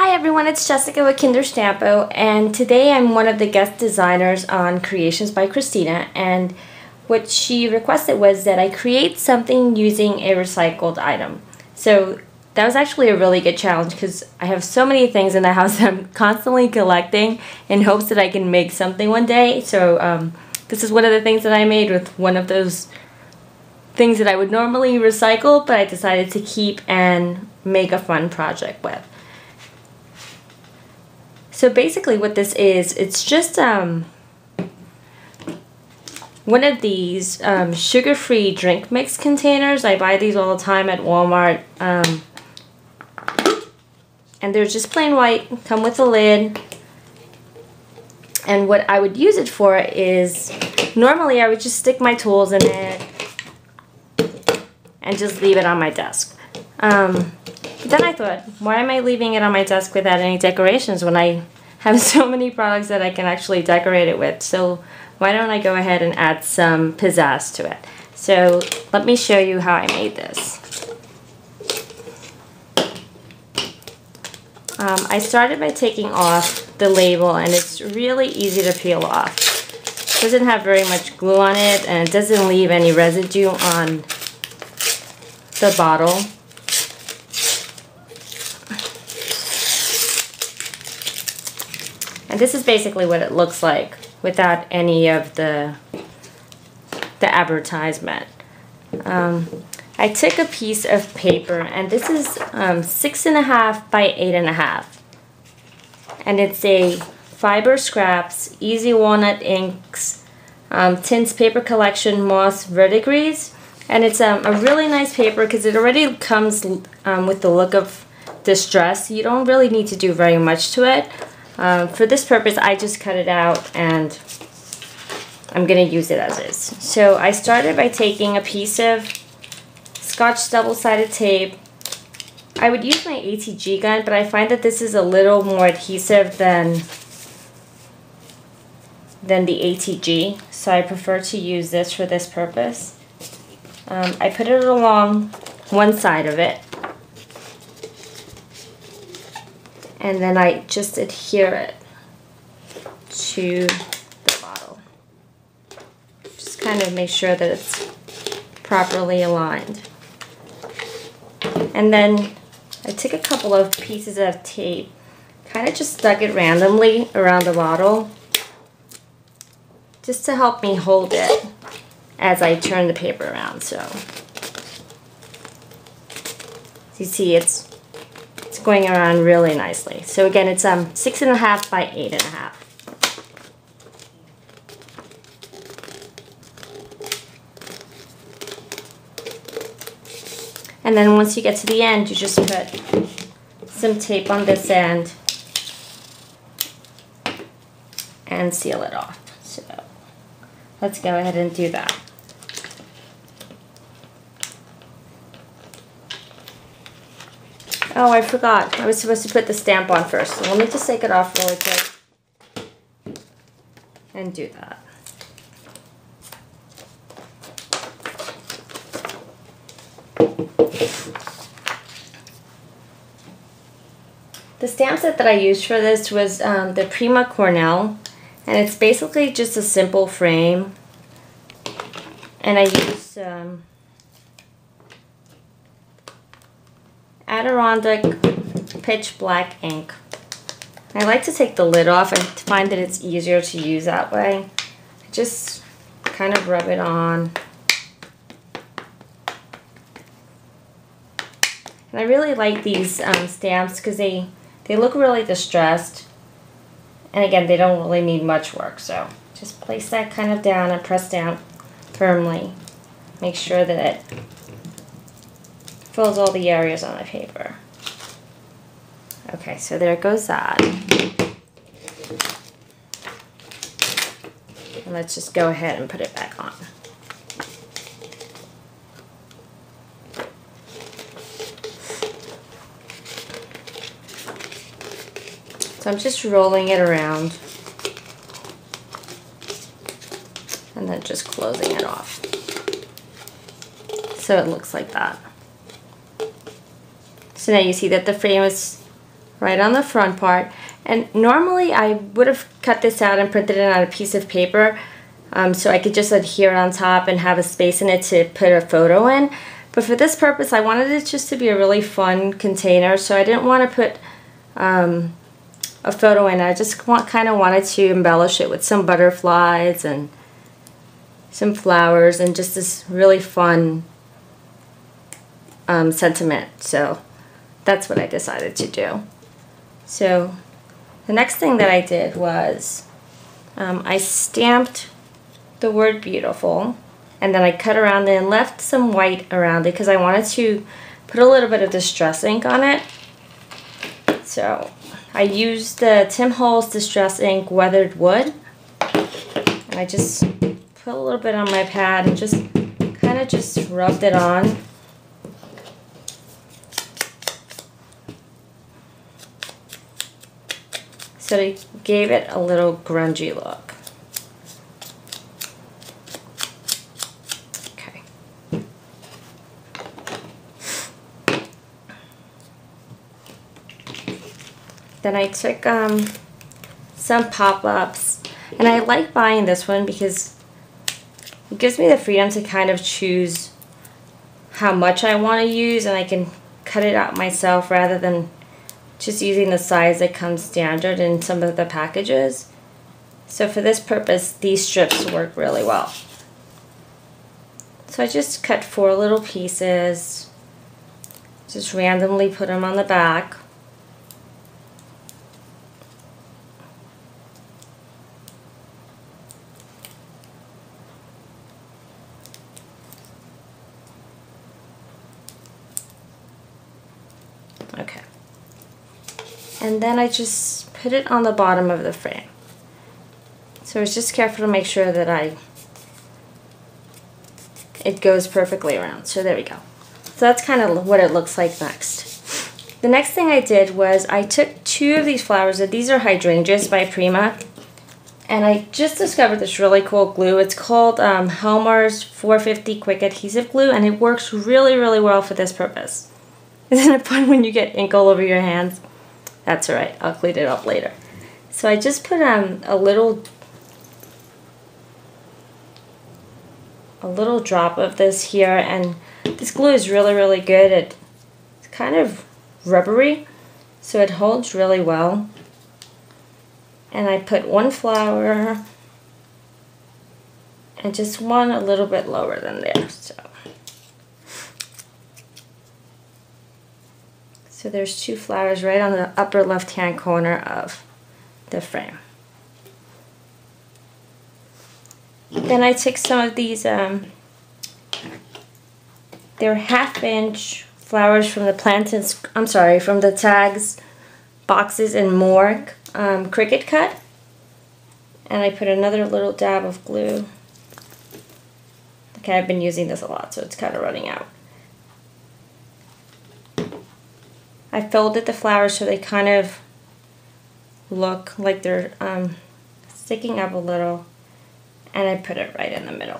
Hi everyone, it's Jessica with KinderStampO, and today I'm one of the guest designers on Creations by Christina, and what she requested was that I create something using a recycled item. So that was actually a really good challenge because I have so many things in the house that I'm constantly collecting in hopes that I can make something one day. So this is one of the things that I made with one of those things that I would normally recycle, but I decided to keep and make a fun project with. So basically what this is, it's just one of these sugar-free drink mix containers. I buy these all the time at Walmart. And they're just plain white, come with a lid. And what I would use it for is, normally I would just stick my tools in it and just leave it on my desk. But then I thought, why am I leaving it on my desk without any decorations when I have so many products that I can actually decorate it with? So why don't I go ahead and add some pizzazz to it? So let me show you how I made this. I started by taking off the label, and it's really easy to peel off. It doesn't have very much glue on it, and it doesn't leave any residue on the bottle. And this is basically what it looks like without any of the advertisement. I took a piece of paper, and this is 6.5 by 8.5. And it's a Fiber Scraps Easy Walnut Inks Tints Paper Collection Moss Verdigris. And it's a really nice paper because it already comes with the look of distress. You don't really need to do very much to it. For this purpose, I just cut it out and I'm going to use it as is. So I started by taking a piece of Scotch double-sided tape. I would use my ATG gun, but I find that this is a little more adhesive than the ATG, so I prefer to use this for this purpose. I put it along one side of it, and then I just adhere it to the bottle. Just kind of make sure that it's properly aligned. And then I took a couple of pieces of tape, kind of just stuck it randomly around the bottle, just to help me hold it as I turn the paper around. So you see it's going around really nicely. So again, it's 6.5 by 8.5. And then once you get to the end, you just put some tape on this end and seal it off. So let's go ahead and do that. Oh, I forgot. I was supposed to put the stamp on first. So let me just take it off really quick and do that. The stamp set that I used for this was the Prima Cornell, and it's basically just a simple frame. And I used Adirondack pitch black ink. I like to take the lid off and find that it's easier to use that way. I just kind of rub it on. And I really like these stamps because they look really distressed. And again, they don't really need much work. So just place that kind of down and press down firmly. Make sure that it fills all the areas on the paper. Okay, so there goes that. And let's just go ahead and put it back on. So I'm just rolling it around and then just closing it off. So it looks like that. So now you see that the frame is right on the front part. And normally I would have cut this out and printed it on a piece of paper so I could just adhere on top and have a space in it to put a photo in. But for this purpose, I wanted it just to be a really fun container, so I didn't want to put a photo in. I just kind of wanted to embellish it with some butterflies and some flowers and just this really fun sentiment. So that's what I decided to do. So the next thing that I did was I stamped the word beautiful, and then I cut around it and left some white around it because I wanted to put a little bit of Distress ink on it. So I used the Tim Holtz Distress Ink Weathered Wood, and I just put a little bit on my pad and just kind of just rubbed it on. So it gave it a little grungy look. Okay. Then I took some pop-ups, and I like buying this one because it gives me the freedom to kind of choose how much I want to use, and I can cut it out myself rather than just using the size that comes standard in some of the packages. So for this purpose, these strips work really well. So I just cut 4 little pieces, just randomly put them on the back. Okay. And then I just put it on the bottom of the frame. So I was just careful to make sure that it goes perfectly around. So there we go. So that's kind of what it looks like next. The next thing I did was I took 2 of these flowers. These are hydrangeas by Prima. And I just discovered this really cool glue. It's called Helmer's 450 Quick Adhesive Glue, and it works really, really well for this purpose. Isn't it fun when you get ink all over your hands? That's alright, I'll clean it up later. So I just put a little drop of this here, and this glue is really, really good. It's kind of rubbery, so it holds really well. And I put 1 flower and just one a little bit lower than there. So there's 2 flowers right on the upper left-hand corner of the frame. Then I took some of these, they're 1/2-inch flowers from the from the Tags Boxes and More Cricut cut. And I put another little dab of glue. Okay, I've been using this a lot, so it's kind of running out. I folded the flowers so they kind of look like they're sticking up a little, and I put it right in the middle.